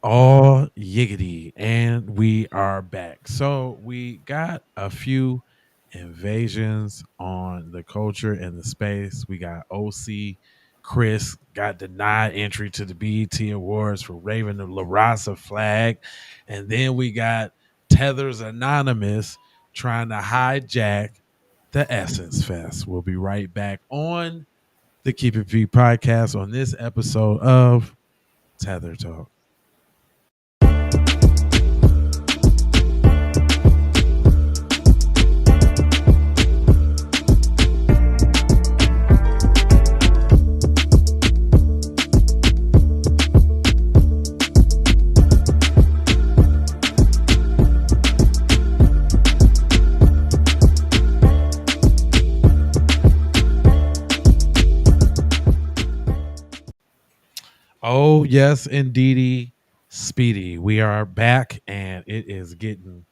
All yiggity, and we are back. So we got a few invasions on the culture and the space. We got OC Chris got denied entry to the BET Awards for raving the La Raza flag, and then we got Tethers Anonymous trying to hijack the Essence Fest. We'll be right back on the Keep It P podcast on this episode of Tether Talk. Oh, yes, indeedy, Speedy. We are back and it is getting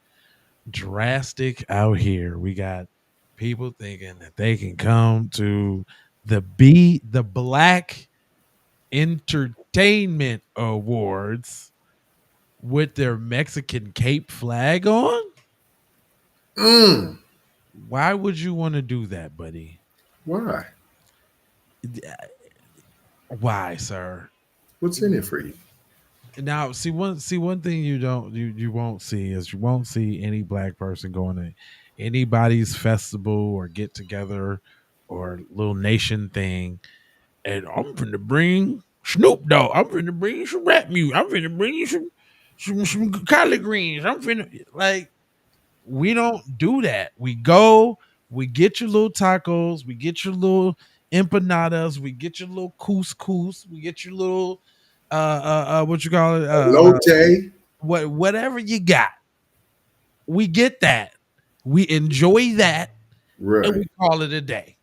drastic out here. We got people thinking that they can come to the Black Entertainment Awards with their Mexican Cape flag on. Mm. Why would you want to do that, buddy? Why? Why, sir? What's in it for you? Now, see one thing you won't see is you won't see any black person going to anybody's festival or get together or little nation thing. And I'm finna bring Snoop Dogg. I'm finna bring you some rap music. I'm finna bring you some collard greens. I'm finna like we don't do that. We go, we get your little tacos, we get your little empanadas, we get your little couscous, we get your little what you call it Elote. whatever you got. We get that. We enjoy that and Right. we call it a day.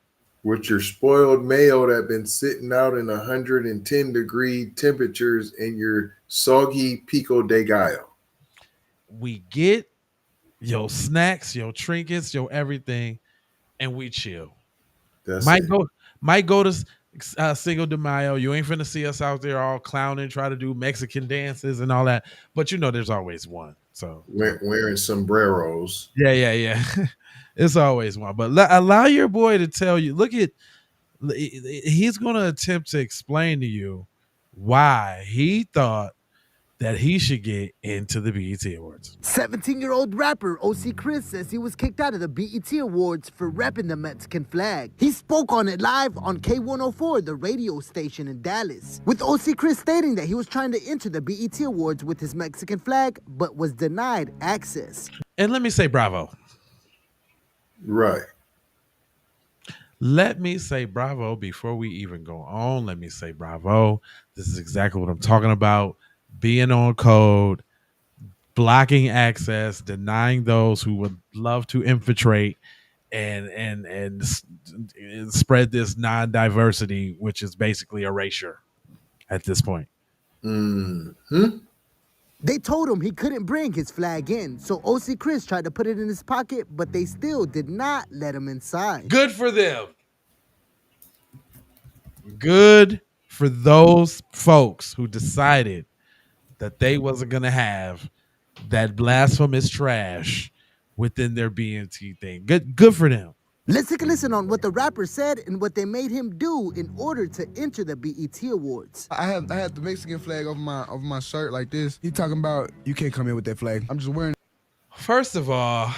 With your spoiled mayo that been sitting out in 110-degree temperatures in your soggy pico de gallo. We get your snacks, your trinkets, your everything, and we chill. That's Might it. go, might go to Cinco de Mayo. You ain't finna see us out there all clowning, try to do Mexican dances and all that. But you know, there's always one. So Wearing sombreros. yeah. It's always one. But allow your boy to tell you. Look at he's gonna attempt to explain to you why he thought that he should get into the BET Awards. 17-year-old rapper OC Chris says he was kicked out of the BET Awards for repping the Mexican flag. He spoke on it live on K104, the radio station in Dallas, with OC Chris stating that he was trying to enter the BET Awards with his Mexican flag, but was denied access. And let me say bravo. Right. Let me say bravo before we even go on. Let me say bravo. This is exactly what I'm talking about. Being on code, blocking access, denying those who would love to infiltrate and spread this non-diversity, which is basically erasure at this point. Mm-hmm. They told him he couldn't bring his flag in, so OC Chris tried to put it in his pocket, but they still did not let him inside. Good for them. Good for those folks who decided that they wasn't going to have that blasphemous trash within their BNT thing. Good for them. Let's take a listen on what the rapper said and what they made him do in order to enter the BET Awards. I have the Mexican flag over my shirt like this. He talking about you can't come in with that flag. I'm just wearing. First of all,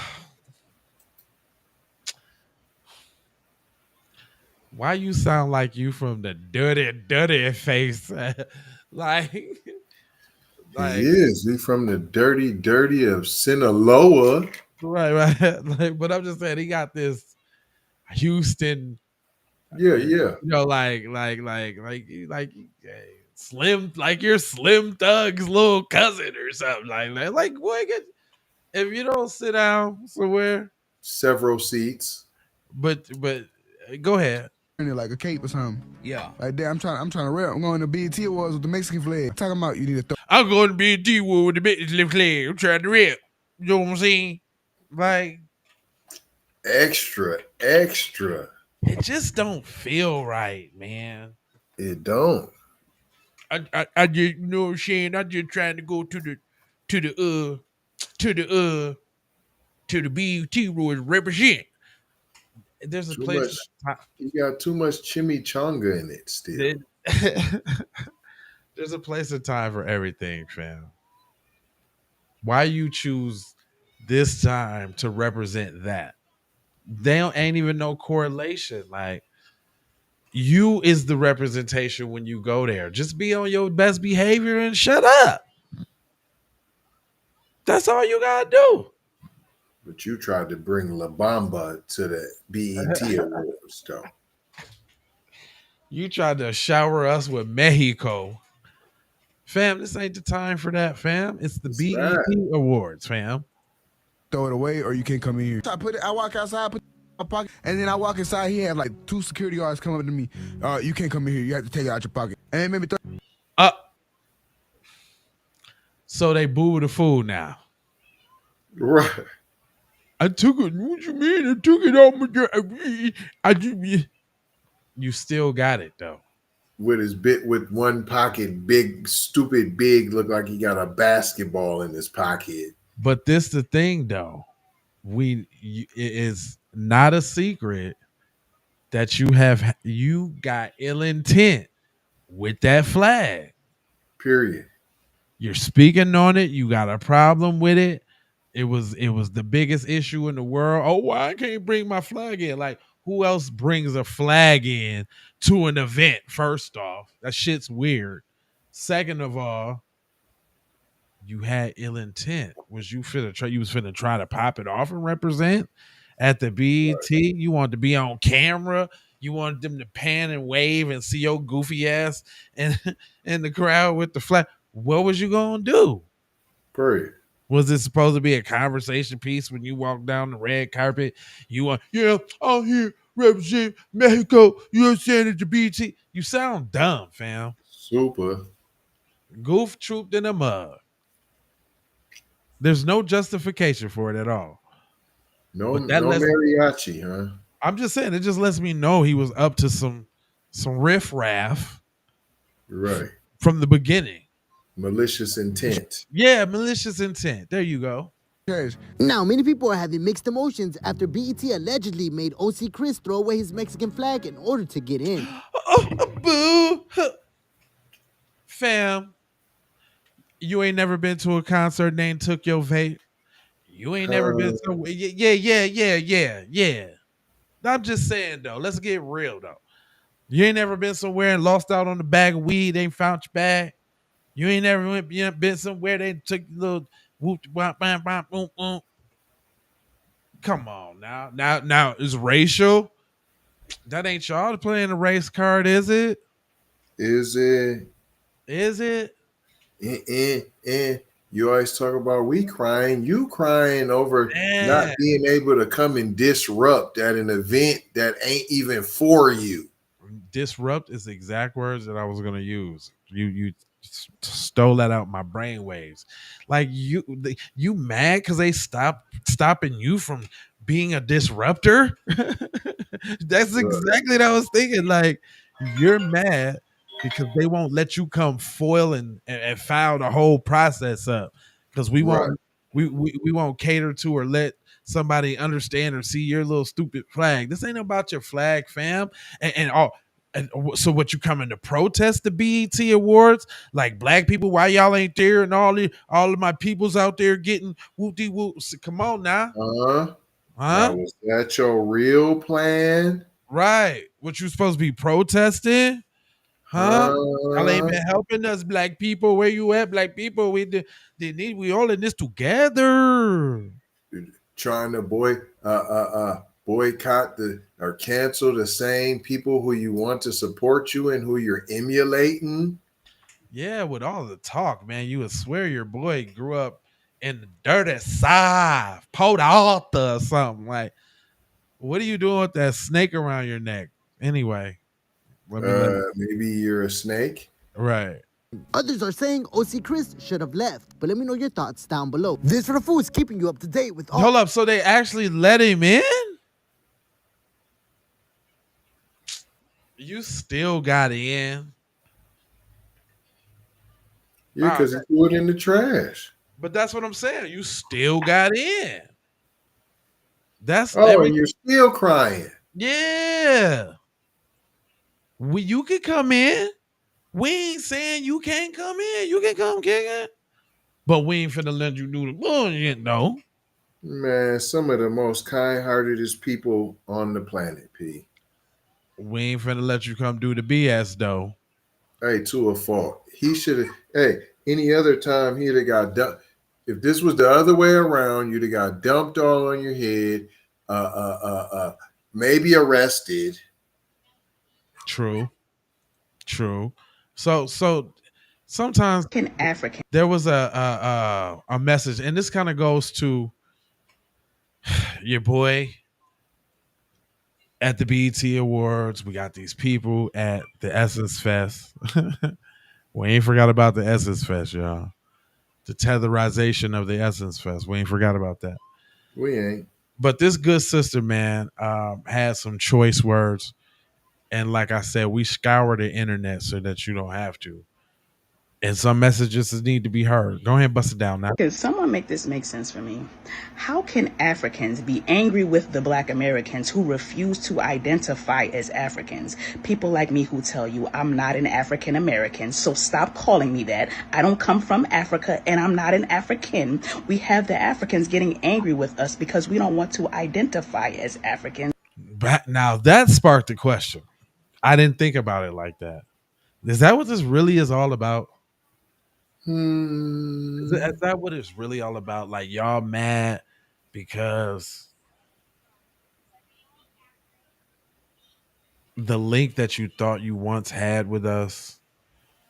why you sound like you from the dirty face? like He is. He from the dirty of Sinaloa. right. But I'm just saying he got this Houston. Yeah. You know, like Slim, like your Slim Thug's little cousin or something like boy, if you don't sit down somewhere, Several seats. but go ahead. It like a cape or something. Yeah. Like that, I'm trying to rap. I'm going to BET Awards with the Mexican flag. I'm talking about you need to throw. I'm going to be a D Wood with the Mexican flag. I'm trying to rap. You know what I'm saying? Like Extra. it just don't feel right, man. It don't. I just, you know what I'm saying? I'm just trying to go to the to the to the BUT rules represent. There's a Too place. much. You got too much chimichanga in it still. There- There's a place and time for everything, fam. Why you choose this time to represent that? They don't ain't even no correlation. Like you is the representation when you go there. Just be on your best behavior and shut up. That's all you gotta do. But you tried to bring La Bamba to the BET Awards, though. You tried to shower us with Mexico. Fam, this ain't the time for that, fam. It's the It's BET not. Awards, fam. Throw it away, or you can't come in here. So I walk outside, put it in my pocket, and then I walk inside. He had like 2 security guards come up to me. You can't come in here. You have to take it out your pocket. And it made me throw. Uh so they boo the food now. Right. I took it. What you mean? I took it off my. I just. You still got it though. With his bit with one pocket, big, stupid, big, look like he got a basketball in his pocket. But this the thing though. It is not a secret that you got ill intent with that flag. Period. You're speaking on it. You got a problem with it. It was the biggest issue in the world. Oh, why I can't bring my flag in? Like, who else brings a flag in to an event? First off, that shit's weird. Second of all, you had ill intent. Was you finna try? You was finna try to pop it off and represent at the BET. You wanted to be on camera. You wanted them to pan and wave and see your goofy ass and in the crowd with the flag. What was you gonna do? Period. Was it supposed to be a conversation piece when you walk down the red carpet? You want, yeah, I'm here represent Mexico. You know what I'm saying? At the BT. You sound dumb, fam. Super. Goof trooped in the mud. There's no justification for it at all. No, But that no lets mariachi, huh? I'm just saying it just lets me know he was up to some riff-raff Right. from the beginning. Malicious intent. Yeah, malicious intent. There you go. Now, many people are having mixed emotions after BET allegedly made OC Chris throw away his Mexican flag in order to get in. Boo. Fam, you ain't never been to a concert named Took Your Vape? You ain't never been somewhere. Yeah. I'm just saying though. Let's get real though. You ain't never been somewhere and lost out on the bag of weed. They ain't found your bag. You ain't never been somewhere they took a little whoop whop bam bam boom boom. Come on now. Now it's racial. That ain't y'all playing the race card, is it? Is it? Is it? You always talk about we crying, you crying over not Man. being able to come and disrupt at an event that ain't even for you. Disrupt is the exact words that I was gonna use. You stole that out my brain waves. Like you mad because they stopping you from being a disruptor? That's exactly what I was thinking. Like you're mad because they won't let you come foil and foul the whole process up because we Right. won't we won't cater to or let somebody understand or see your little stupid flag. This ain't about your flag, fam. And all. And so what you coming to protest the BET Awards? Like black people, why y'all ain't there? And all of my peoples out there getting whoop-de whoop. Come on now. Now, Huh? was that your real plan? Right. What you supposed to be protesting? Huh? Y'all ain't been helping us, black people. Where you at, black people? We all in this together. Trying to boycott or cancel the same people who you want to support you and who you're emulating. Yeah, with all the talk, man, you would swear your boy grew up in the dirty South, Port Outta or something. Like, what are you doing with that snake around your neck? Anyway, Maybe you're a snake. Right. Others are saying OC Chris should have left, but let me know your thoughts down below. This for the foods keeping you up to date with all. Hold up, so they actually let him in? You still got in. Yeah, because he threw it in the trash. But that's what I'm saying. You still got in. That's Oh, every and you're still crying. yeah. You can come in. We ain't saying you can't come in. You can come kick it. But we ain't finna let you do the bullshit, though. Man, some of the most kind-heartedest people on the planet, P. We ain't finna let you come do the BS, though. Hey, to a fault. He should have. Hey, any other time he'd have got dumped. If this was the other way around, you'd have got dumped all on your head. Maybe arrested. True. True. So sometimes Can African there was a message, and this kind of goes to your boy at the BET Awards. We got these people at the Essence Fest. We ain't forgot about the Essence Fest, y'all. The tetherization of the Essence Fest. We ain't forgot about that. We ain't. But this good sister, man, had some choice words. And like I said, we scour the internet so that you don't have to. And some messages need to be heard. Go ahead and bust it down now. Can someone make this make sense for me? How can Africans be angry with the Black Americans who refuse to identify as Africans? People like me who tell you I'm not an African American, so stop calling me that. I don't come from Africa and I'm not an African. We have the Africans getting angry with us because we don't want to identify as Africans. Now that sparked a question. I didn't think about it like that. Is that what this really is all about? Is that what it's really all about? Like y'all mad because the link that you thought you once had with us,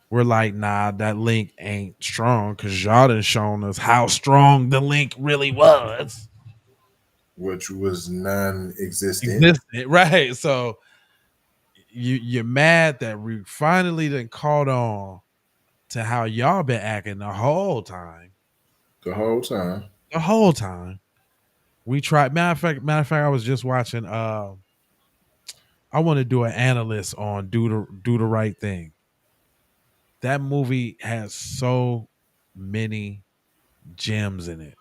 we're like, nah, that link ain't strong because y'all done shown us how strong the link really was. Which was non-existent. Existed, right? So you're mad that we finally done caught on to how y'all been acting the whole time. The whole time. The whole time. We tried. Matter of fact, I was just watching. I want to do an analyst on do the right thing. That movie has so many gems in it.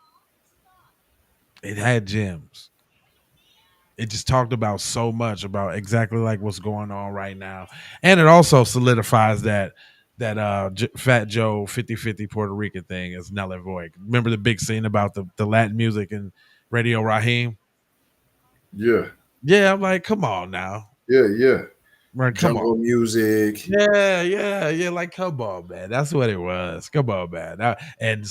It had gems. It just talked about so much about exactly like what's going on right now, and it also solidifies that Fat Joe 50-50 Puerto Rican thing is null and void. Remember the big scene about the Latin music and Radio Raheem? Yeah. Yeah, I'm like, come on now. Yeah. Right, come Jungle on. music. Yeah. Like, come on, man. That's what it was. Come on, man. And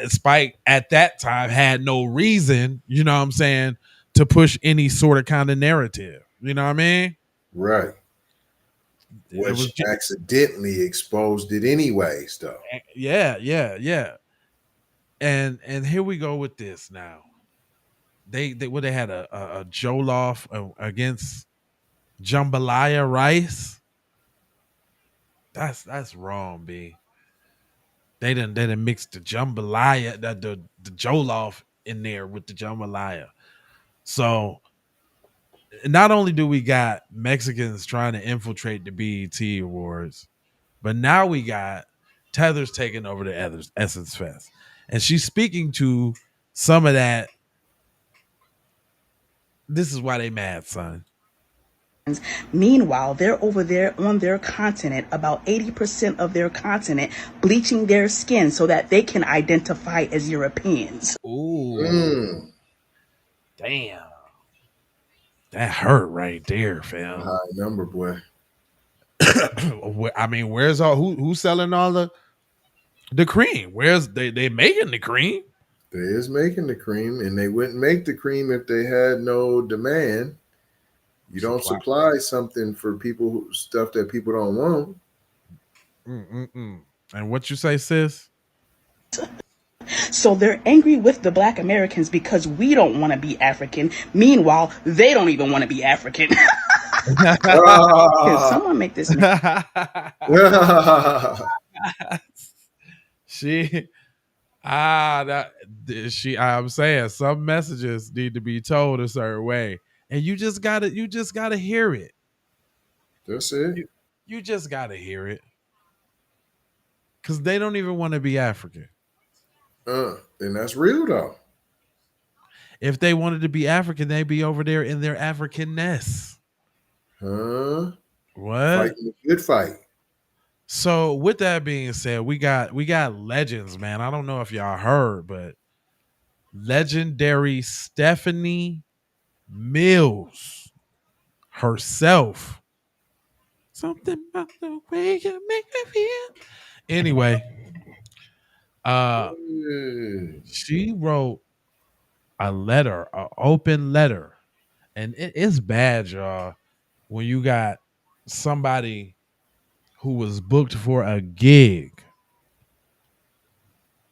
Spike at that time had no reason, you know what I'm saying, to push any sort of kind of narrative. You know what I mean? Right. Which accidentally exposed it anyways, though. Yeah. And here we go with this now. They had a Jollof against Jambalaya rice. That's wrong, B. They done mixed the jambalaya, the jollof in there with the jambalaya. So not only do we got Mexicans trying to infiltrate the BET Awards, but now we got Tethers taking over the Essence Fest. And she's speaking to some of that. This is why they mad, son. Meanwhile, they're over there on their continent, about 80% of their continent, bleaching their skin so that they can identify as Europeans. Ooh. Damn. That hurt right there, fam. High number, boy. I mean, where's who's selling all the cream? Where's they making the cream? They is making the cream, and they wouldn't make the cream if they had no demand. You don't supply something for people, stuff that people don't want. And what you say, sis? So they're angry with the Black Americans because we don't want to be African. Meanwhile, they don't even want to be African. Can someone make this? I'm saying some messages need to be told a certain way, and you just gotta hear it. That's it. You just gotta hear it. because they don't even want to be African. And that's real though. If they wanted to be African, they'd be over there in their Africanness. Huh? What? Fighting a good fight. So with that being said, we got legends, man. I don't know if y'all heard, but legendary Stephanie Mills herself. Something about the way you make me feel. Anyway, Mm. she wrote a letter, an open letter, and it's bad, y'all. When you got somebody who was booked for a gig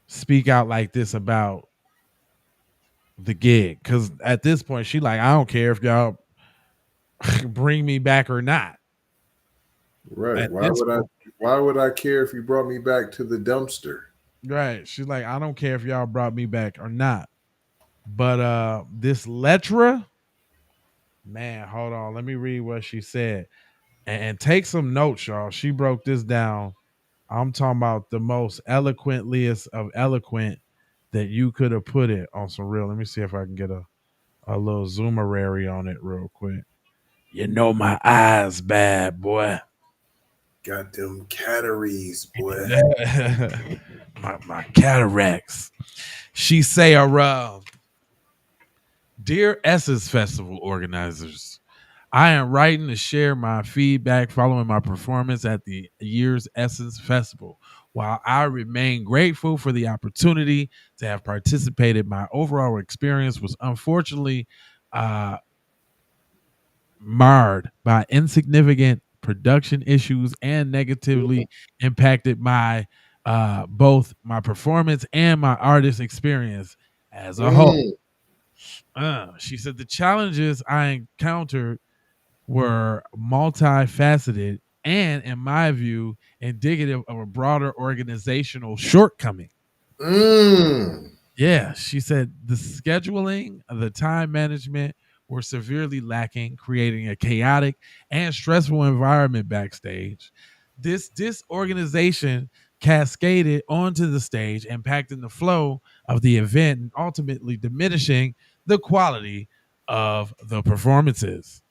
speak out like this about the gig, because at this point she like, I don't care if y'all bring me back or not. Right. At this point, Why would I care if you brought me back to the dumpster? right? She's like, I don't care if y'all brought me back or not. But this Letra, man, hold on, let me read what she said and take some notes, y'all. She broke this down. I'm talking about the most eloquentliest of eloquent that you could have put it on some real. Let me see if I can get a little zoomerary on it real quick. You know my eyes bad, boy. Got them cataries, boy. my cataracts. She say, dear Essence Festival organizers, I am writing to share my feedback following my performance at the year's Essence Festival. While I remain grateful for the opportunity to have participated, my overall experience was unfortunately uh, marred by insignificant production issues and negatively impacted my both my performance and my artist experience as a whole. Mm. She said the challenges I encountered were multifaceted and, in my view, indicative of a broader organizational shortcoming. Mm. Yeah, she said the scheduling, the time management were severely lacking, creating a chaotic and stressful environment backstage. This disorganization cascaded onto the stage, impacting the flow of the event and ultimately diminishing the quality of the performances.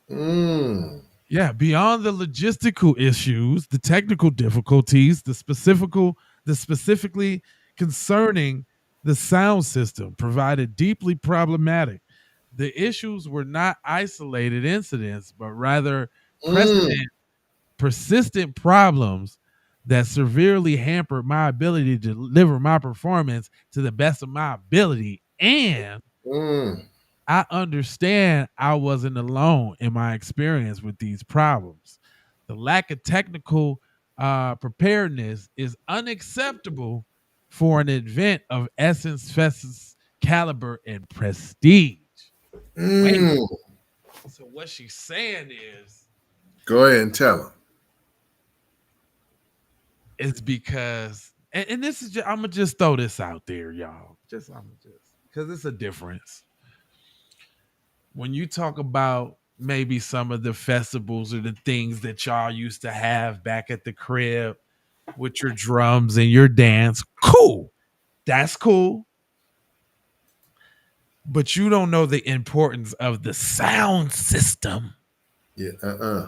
Mm. Yeah, beyond the logistical issues, the technical difficulties, the specifically concerning the sound system provided deeply problematic. The issues were not isolated incidents, but rather Mm. persistent problems that severely hampered my ability to deliver my performance to the best of my ability. And Mm. I understand I wasn't alone in my experience with these problems. The lack of technical preparedness is unacceptable for an event of Essence Fest's caliber and prestige. Wait, Mm. so what she's saying Go ahead and tell him. is because, and this is just, I'm gonna just throw this out there, y'all. Because it's a difference when you talk about maybe some of the festivals or the things that y'all used to have back at the crib with your drums and your dance. Cool. That's cool. But you don't know the importance of the sound system. Yeah.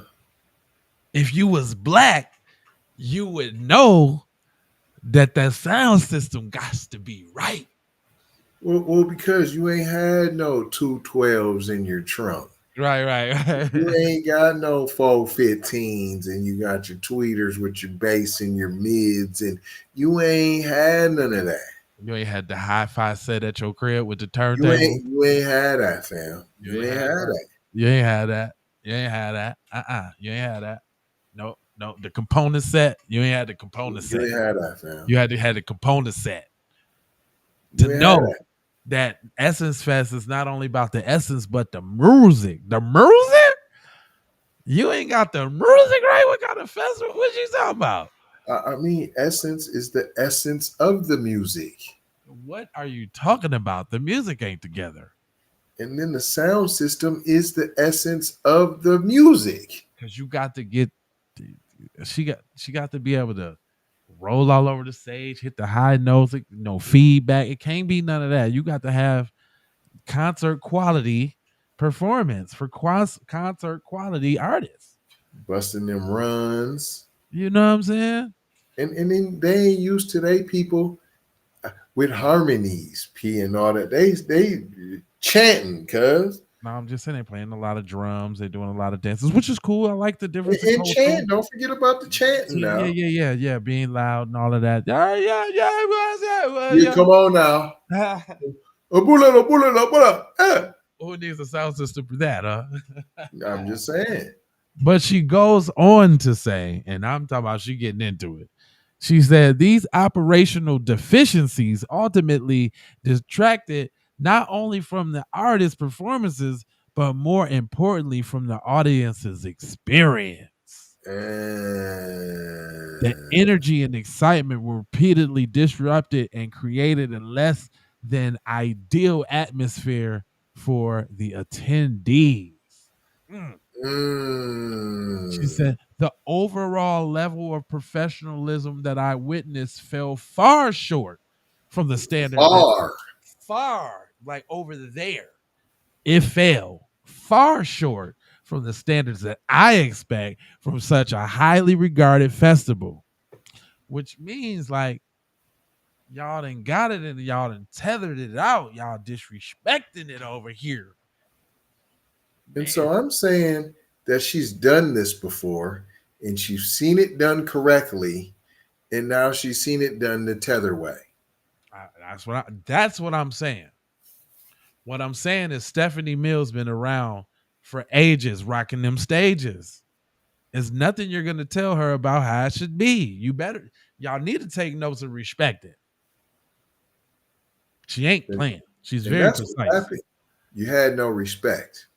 If you was black, you would know that the sound system got to be right. Well, because you ain't had no 212s in your trunk. Right. You ain't got no 415s and you got your tweeters with your bass and your mids, and you ain't had none of that. You ain't had the hi-fi set at your crib with the turntable. You ain't had that, fam. You You ain't ain't had had that. that. You ain't had that. You ain't had that. You ain't had that. No. The component set. You ain't had the component You set. ain't had that, fam. You had to have the component set to You ain't had know that Essence Fest is not only about the essence, but the music. The music? You ain't got the music right? What kind of festival? What you talking about? that. I mean, essence is the essence of the music. What are you talking about? The music ain't together. And then the sound system is the essence of the music. Because you got to get she got to be able to roll all over the stage, hit the high notes, no feedback. It can't be none of that. You got to have concert quality performance for concert quality artists. Busting them runs. You know what I'm saying? And then they ain't used to they people with harmonies, P and all that. They chanting, cuz. No, I'm just saying they're playing a lot of drums. They're doing a lot of dances, which is cool. I like the difference in And culture. chant. Don't forget about the chanting now. Yeah. Being loud and all of that. Yeah. Yeah, come on now. A bullet, a bullet, a bullet. Who needs a sound system for that, huh? I'm just saying. But she goes on to say, and I'm talking about she getting into it. She said these operational deficiencies ultimately distracted not only from the artist's performances, but more importantly from the audience's experience. The energy and excitement were repeatedly disrupted and created a less than ideal atmosphere for the attendees. She said the overall level of professionalism that I witnessed fell far short from the standard. Far, like over there. It fell far short from the standards that I expect from such a highly regarded festival. Which means like y'all done got it and y'all done tethered it out. Y'all disrespecting it over here. And so I'm saying that she's done this before and she's seen it done correctly, and now she's seen it done the Tether way. That's what I'm saying. What I'm saying is Stephanie Mills been around for ages, rocking them stages. There's nothing you're gonna tell her about how it should be. Y'all need to take notes and respect it. She ain't playing. She's very precise. You had no respect.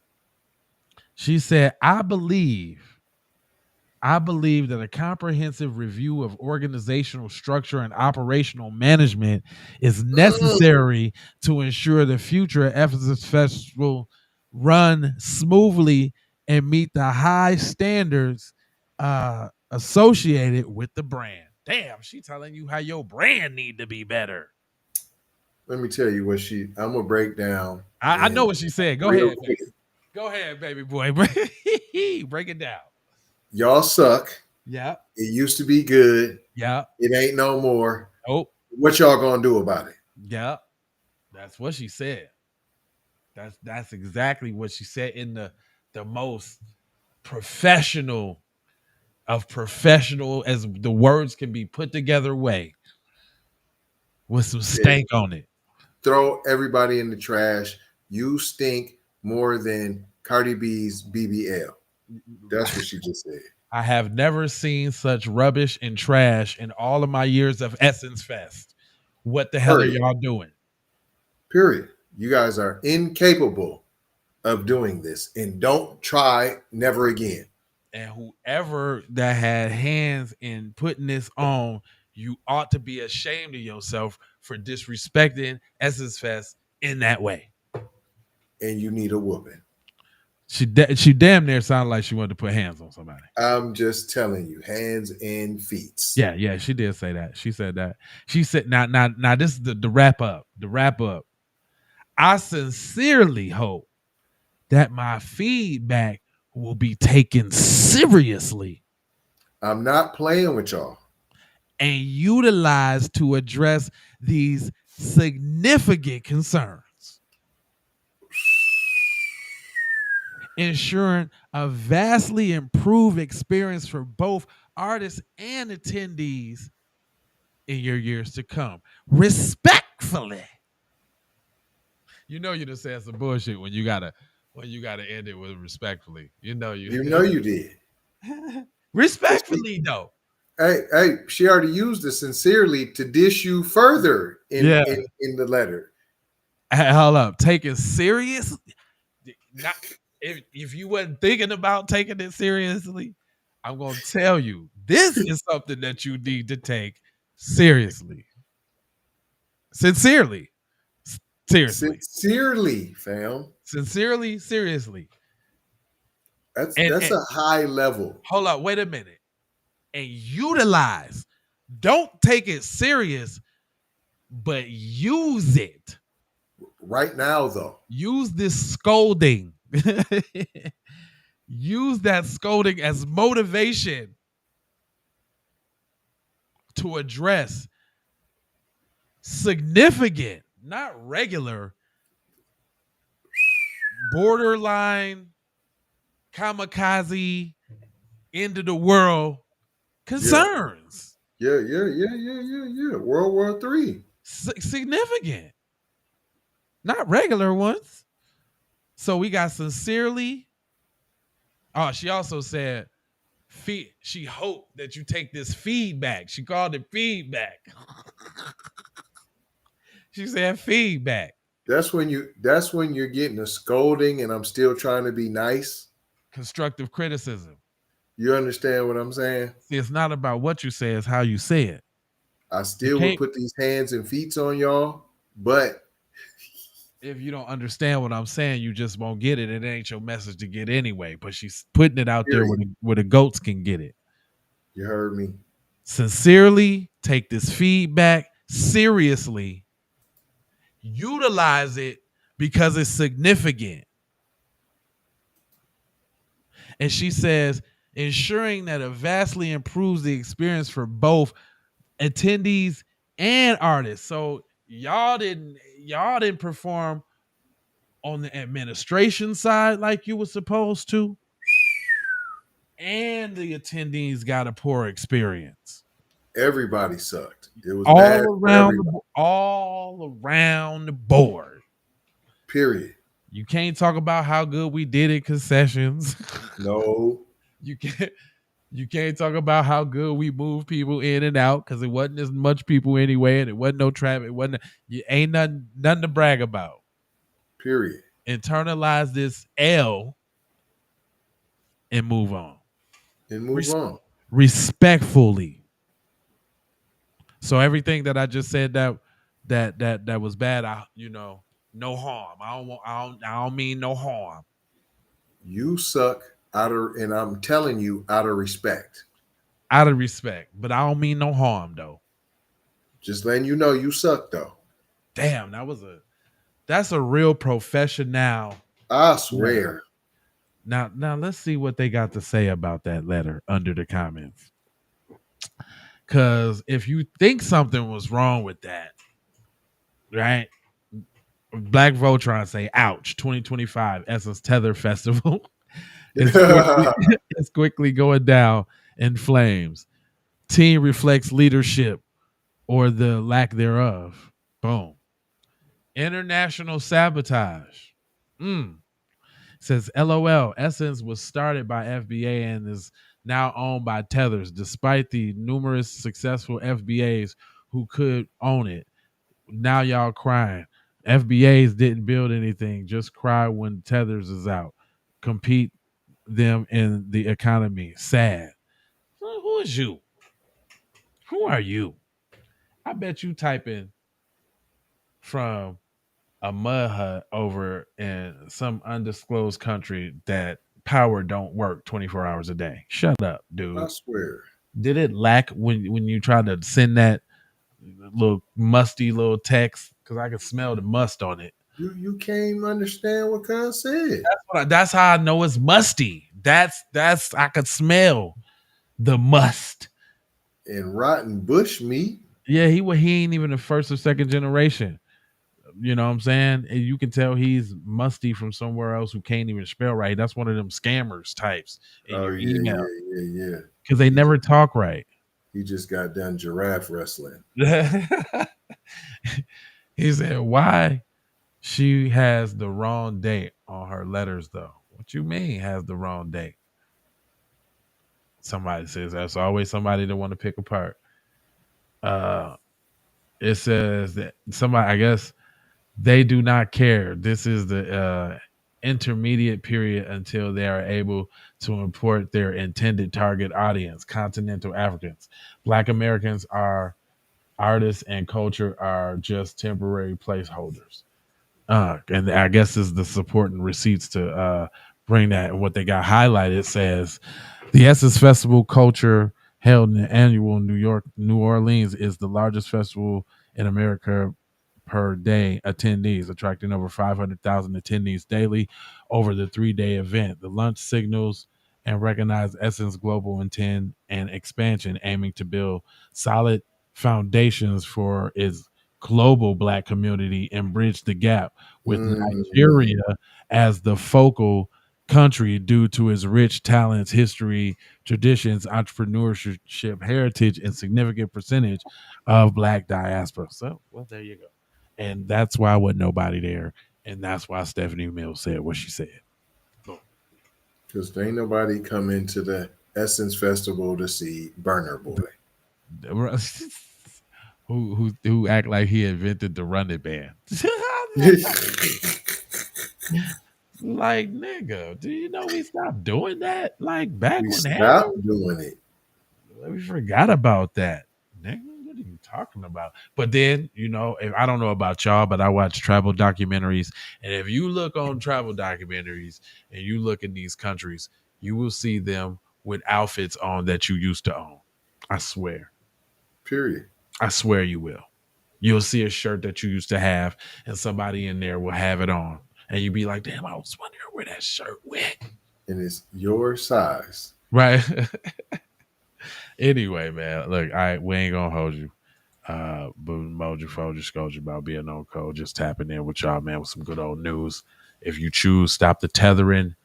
She said, I believe that a comprehensive review of organizational structure and operational management is necessary to ensure the future Ephesus Festival run smoothly and meet the high standards associated with the brand. Damn, she telling you how your brand need to be better. Let me tell you what I'm going to break down. I know what she said. Go ahead. Go ahead, baby boy. Break it down. Y'all suck. Yeah. It used to be good. Yeah. It ain't no more. Nope. What y'all gonna do about it? Yeah. That's what she said. That's exactly what she said in the most professional of professional as the words can be put together way with some stank on it. Throw everybody in the trash. You stink more than Cardi B's BBL. That's what she just said. I have never seen such rubbish and trash in all of my years of Essence Fest. What the hell are y'all doing? Period. You guys are incapable of doing this, and don't try never again. And whoever that had hands in putting this on, you ought to be ashamed of yourself for disrespecting Essence Fest in that way. And you need a whooping. She damn near sounded like she wanted to put hands on somebody. I'm just telling you, hands and feet. Yeah, she did say that. She said that. She said, now, this is the wrap up. The wrap up. I sincerely hope that my feedback will be taken seriously. I'm not playing with y'all. And utilized to address these significant concerns. Ensuring a vastly improved experience for both artists and attendees in your years to come. Respectfully. You know you just said some bullshit when you gotta end it with respectfully. You know you did. Respectfully though. Hey, she already used the sincerely to dish you further in the letter. Hold up. Take it serious. If you wasn't thinking about taking it seriously, I'm going to tell you, this is something that you need to take seriously. Sincerely. Seriously. Sincerely, fam. Sincerely, seriously. That's a high level. Hold up, wait a minute. And utilize Don't take it serious, but use it. Right now, though. Use this scolding. Use that scolding as motivation to address significant, not regular, borderline, kamikaze, end of the world concerns. Yeah. World War III. Significant, not regular ones. So we got sincerely. Oh, she also said, she hoped that you take this feedback. She called it feedback. She said feedback. That's when you're getting a scolding, and I'm still trying to be nice. Constructive criticism. You understand what I'm saying? See, it's not about what you say, it's how you say it. I still would put these hands and feet on y'all, but if you don't understand what I'm saying, you just won't get it. It ain't your message to get anyway. But she's putting it out there where the goats can get it. You heard me. Sincerely, take this feedback seriously. Utilize it because it's significant. And she says, ensuring that it vastly improves the experience for both attendees and artists. So y'all didn't perform on the administration side like you were supposed to, and the attendees got a poor experience. Everybody sucked. It was all around the board. Period. You can't talk about how good we did at concessions. No. You can't talk about how good we moved people in and out because it wasn't as much people anyway, and it wasn't no traffic. You ain't nothing to brag about. Period. Internalize this L and move on. Respectfully. So everything that I just said that was bad, no harm. I don't mean no harm. You suck and I'm telling you out of respect. Out of respect, but I don't mean no harm though. Just letting you know you suck though. Damn, that's a real professional. I swear. Now let's see what they got to say about that letter under the comments. Because if you think something was wrong with that, right? Black Voltron say, ouch, 2025 Essence Tether Festival. It's quickly going down in flames. Team reflects leadership or the lack thereof. Boom. International sabotage. Says, LOL, Essence was started by FBA and is now owned by Tethers, despite the numerous successful FBAs who could own it. Now y'all crying. FBAs didn't build anything, just cry when Tethers is out. Compete them in the economy. Sad. Who is you? Who are you? I bet you type in from a mud hut over in some undisclosed country that power don't work 24 hours a day. Shut up, dude. I swear. Did it lack when you tried to send that little musty little text? Because I could smell the must on it. You can't understand what Khan said. That's how I know it's musty. That's I could smell the must. And rotten bush meat. Yeah, he ain't even the first or second generation. You know what I'm saying? And you can tell he's musty from somewhere else who can't even spell right. That's one of them scammers types in your email. Yeah. Because they never talk right. He just got done giraffe wrestling. He said, why she has the wrong date on her letters, though? What you mean has the wrong date? Somebody says that's always somebody that want to pick apart. It says that somebody, I guess, they do not care. This is the intermediate period until they are able to import their intended target audience, continental Africans. Black Americans are artists and culture are just temporary placeholders. And I guess this is the supporting receipts to bring that. What they got highlighted says the Essence Festival culture held in the annual New Orleans is the largest festival in America per day attendees, attracting over 500,000 attendees daily over the 3-day event. The lunch signals and recognize Essence global intent and expansion, aiming to build solid foundations for its global Black community and bridge the gap with Nigeria as the focal country due to its rich talents, history, traditions, entrepreneurship, heritage, and significant percentage of Black diaspora. So, well, there you go. And that's why wasn't nobody there. And that's why Stephanie Mills said what she said. Because there ain't nobody come into the Essence Festival to see Burner Boy. who act like he invented the Run It band. Like, nigga, do you know we stopped doing that? Like back We when stopped doing it. we forgot about that. Nigga, what are you talking about? But then, you know, if I don't know about y'all, but I watch travel documentaries. And if you look on travel documentaries and you look in these countries, you will see them with outfits on that you used to own. I swear. Period. I swear you will. You'll see a shirt that you used to have, and somebody in there will have it on. And you'd be like, damn, I was wondering where that shirt went. And it's your size. Right. Anyway, man, look, we ain't gonna hold you. But Mojo Fojo Scoja about being on code, just tapping in with y'all, man, with some good old news. If you choose, stop the tethering.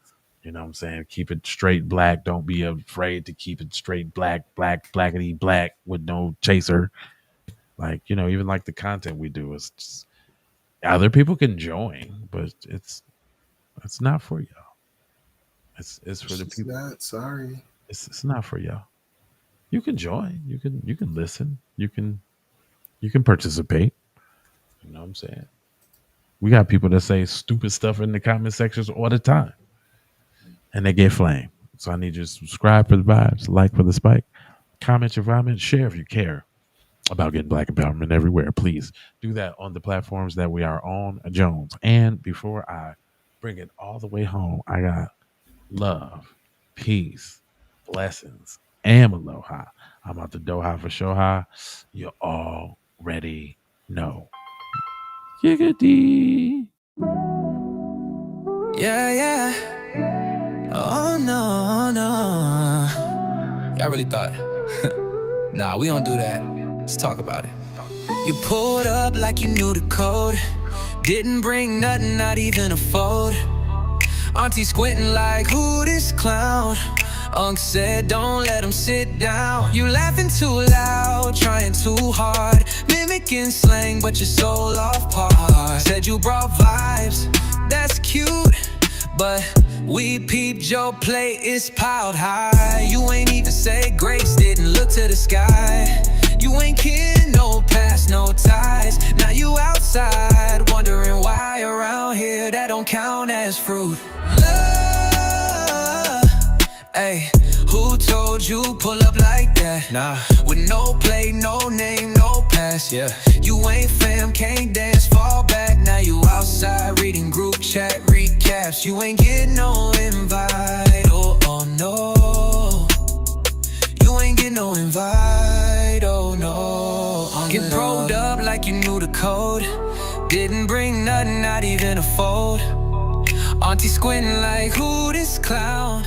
You know what I'm saying? Keep it straight black. Don't be afraid to keep it straight blackety black with no chaser. Like, you know, even like the content we do is just, other people can join, but it's not for y'all. It's for the people. Not sorry. It's not for y'all. You can join. You can listen. You can participate. You know what I'm saying? We got people that say stupid stuff in the comment sections all the time, and they get flamed. So I need you to subscribe for the vibes, like for the spike, comment your vibes, share if you care about getting Black empowerment everywhere. Please do that on the platforms that we are on, Jones. And before I bring it all the way home, I got love, peace, blessings, and aloha. I'm out the Doha for Shoha. You already know. Giggity. Yeah. Oh no. Y'all really thought? Nah, we don't do that. Let's talk about it. You pulled up like you knew the code. Didn't bring nothing, not even a fold. Auntie squinting like, who this clown? Unc said, don't let him sit down. You laughing too loud, trying too hard, mimicking slang, but you're so off par. Said you brought vibes, that's cute, but we peeped your plate, it's piled high. You ain't even say grace, didn't look to the sky. You ain't kin, no past, no ties. Now you outside, wondering why around here that don't count as fruit. Love, ay, who told you pull up like that? Nah, with no play, no name, no pass, yeah. You ain't fam, can't dance, fall back. Now you outside reading group chat recaps. You ain't getting no invite, oh no. You ain't getting no invite, oh no. Get probed up like you knew the code. Didn't bring nothing, not even a fold. Auntie squinting like, who this clown?